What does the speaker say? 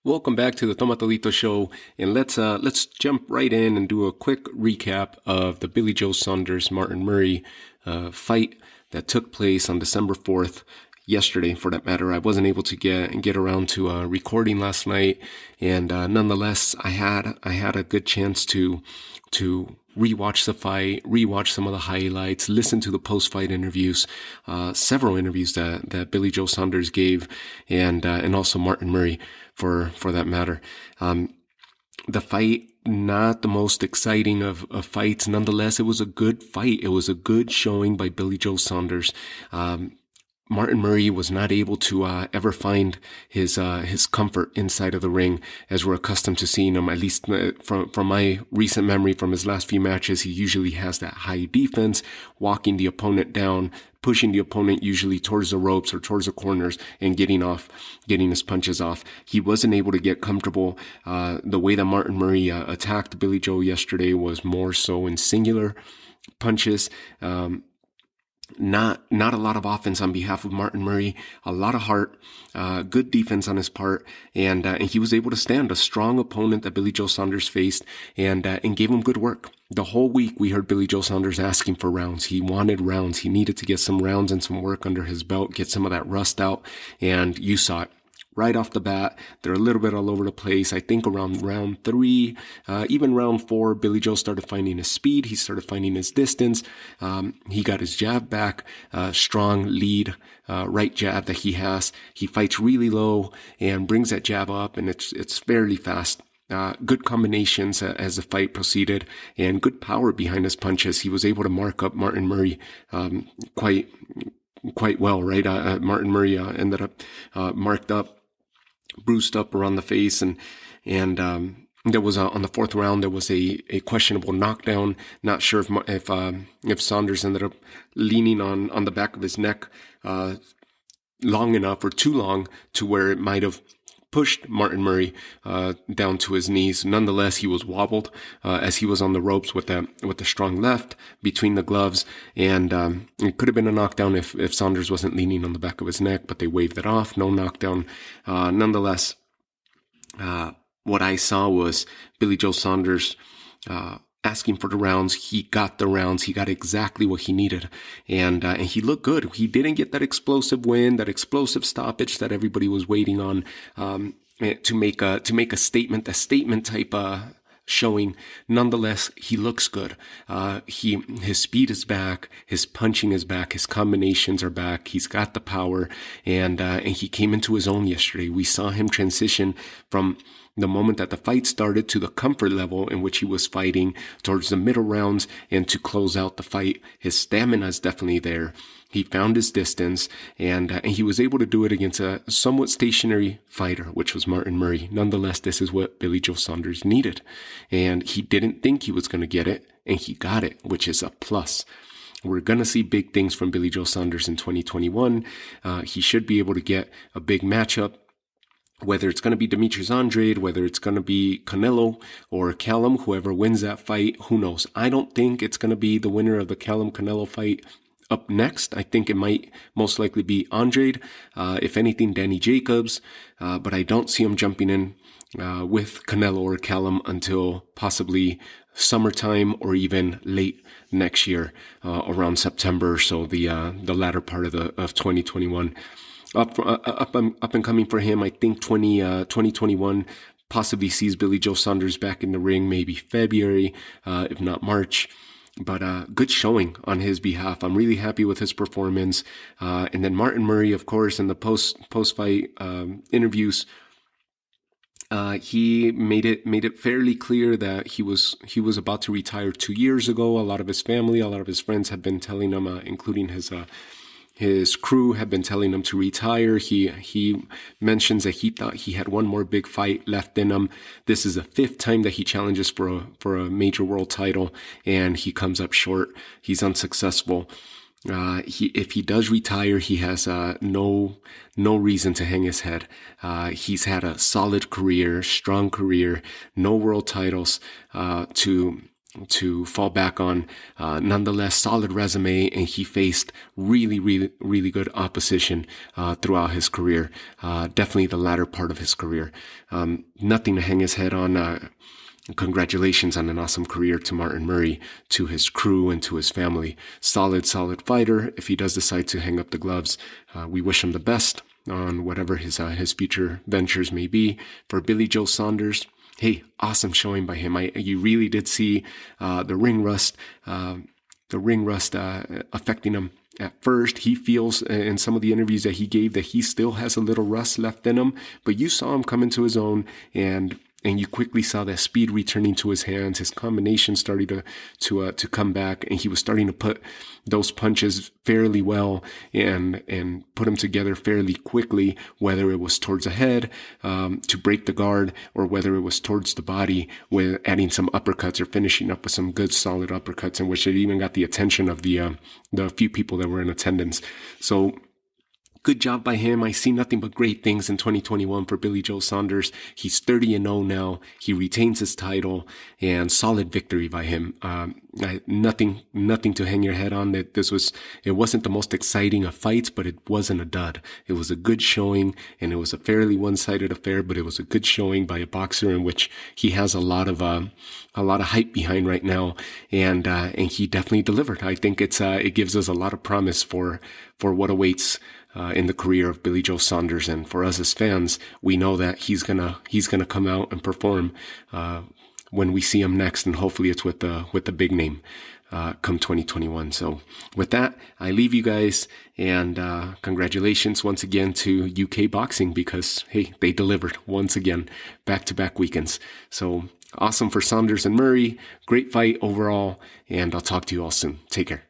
Welcome back to the Tomatolito Show, and let's jump right in and do a quick recap of the Billy Joe Saunders Martin Murray fight that took place on December 4th. Yesterday, for that matter. I wasn't able to get around to recording last night, and nonetheless, I had a good chance to rewatch the fight, rewatch some of the highlights, listen to the post-fight interviews, several interviews that Billy Joe Saunders gave, and also Martin Murray for that matter. The fight, not the most exciting of fights. Nonetheless, it was a good fight. It was a good showing by Billy Joe Saunders. Martin Murray was not able to ever find his comfort inside of the ring, as we're accustomed to seeing him. At least from my recent memory from his last few matches, he usually has that high defense, walking the opponent down, pushing the opponent usually towards the ropes or towards the corners, and getting his punches off. He wasn't able to get comfortable. The way that Martin Murray attacked Billy Joe yesterday was more so in singular punches. Not a lot of offense on behalf of Martin Murray, a lot of heart, good defense on his part, and he was able to stand a strong opponent that Billy Joe Saunders faced, and gave him good work. The whole week we heard Billy Joe Saunders asking for rounds. He wanted rounds. He needed to get some rounds and some work under his belt, get some of that rust out, and you saw it. Right off the bat, they're a little bit all over the place. I think around round 3, even round 4, Billy Joe started finding his speed. He started finding his distance. He got his jab back, strong lead, right jab that he has. He fights really low and brings that jab up, and it's fairly fast. Good combinations as the fight proceeded, and good power behind his punches. He was able to mark up Martin Murray quite well, right? Martin Murray ended up marked up, bruised up around the face, and there was on the 4th round there was a questionable knockdown. Not sure if Saunders ended up leaning on the back of his neck long enough or too long to where it might have pushed Martin Murray down to his knees. Nonetheless, he was wobbled as he was on the ropes with the strong left between the gloves, and it could have been a knockdown if Saunders wasn't leaning on the back of his neck, but they waved it off. No knockdown. Nonetheless, what I saw was Billy Joe Saunders asking for the rounds. He got the rounds. He got exactly what he needed, and he looked good. He didn't get that explosive win, that explosive stoppage that everybody was waiting on to make a statement type showing. Nonetheless, he looks good. His speed is back, his punching is back, his combinations are back. He's got the power, and he came into his own yesterday. We saw him transition from the moment that the fight started to the comfort level in which he was fighting towards the middle rounds and to close out the fight. His stamina is definitely there. He found his distance, and he was able to do it against a somewhat stationary fighter, which was Martin Murray. Nonetheless, this is what Billy Joe Saunders needed, and he didn't think he was going to get it, and he got it, which is a plus. We're going to see big things from Billy Joe Saunders in 2021. He should be able to get a big matchup. Whether it's going to be Demetrius Andrade, whether it's going to be Canelo or Callum, whoever wins that fight, who knows? I don't think it's going to be the winner of the Callum-Canelo fight up next. I think it might most likely be Andrade, if anything, Danny Jacobs, but I don't see him jumping in with Canelo or Callum until possibly summertime or even late next year, around September or so, the latter part of 2021. Up and coming for him. I think 2021 possibly sees Billy Joe Saunders back in the ring, maybe February, if not March. But good showing on his behalf. I'm really happy with his performance. And then Martin Murray, of course, in the post-fight interviews, he made it fairly clear that he was about to retire 2 years ago. A lot of his family, a lot of his friends have been telling him, including his crew have been telling him to retire. He mentions that he thought he had one more big fight left in him. This is the 5th time that he challenges for a major world title, and he comes up short. He's unsuccessful. If he does retire, he has no reason to hang his head. He's had a solid career, strong career, no world titles to to fall back on. Nonetheless, solid resume, and he faced really, really, really good opposition throughout his career. Definitely the latter part of his career. Nothing to hang his head on. Congratulations on an awesome career to Martin Murray, to his crew, and to his family. Solid fighter. If he does decide to hang up the gloves, we wish him the best on whatever his future ventures may be. For Billy Joe Saunders, hey, awesome showing by him. You really did see the ring rust affecting him. At first, he feels in some of the interviews that he gave that he still has a little rust left in him, but you saw him come into his own, and you quickly saw that speed returning to his hands. His combination started to come back, and he was starting to put those punches fairly well and put them together fairly quickly, whether it was towards the head to break the guard, or whether it was towards the body with adding some uppercuts or finishing up with some good solid uppercuts, in which it even got the attention of the few people that were in attendance. So good job by him. I see nothing but great things in 2021 for Billy Joe Saunders. He's 30-0 now. He retains his title, and solid victory by him. Nothing to hang your head on. It wasn't the most exciting of fights, but it wasn't a dud. It was a good showing, and it was a fairly one-sided affair, but it was a good showing by a boxer in which he has a lot of hype behind right now, and he definitely delivered. I think it gives us a lot of promise for what awaits in the career of Billy Joe Saunders. And for us as fans, we know that he's gonna come out and perform when we see him next, and hopefully it's with the big name come 2021. So with that, I leave you guys, and congratulations once again to UK boxing, because hey, they delivered once again, back-to-back weekends. So awesome for Saunders and Murray. Great fight overall, and I'll talk to you all soon. Take care.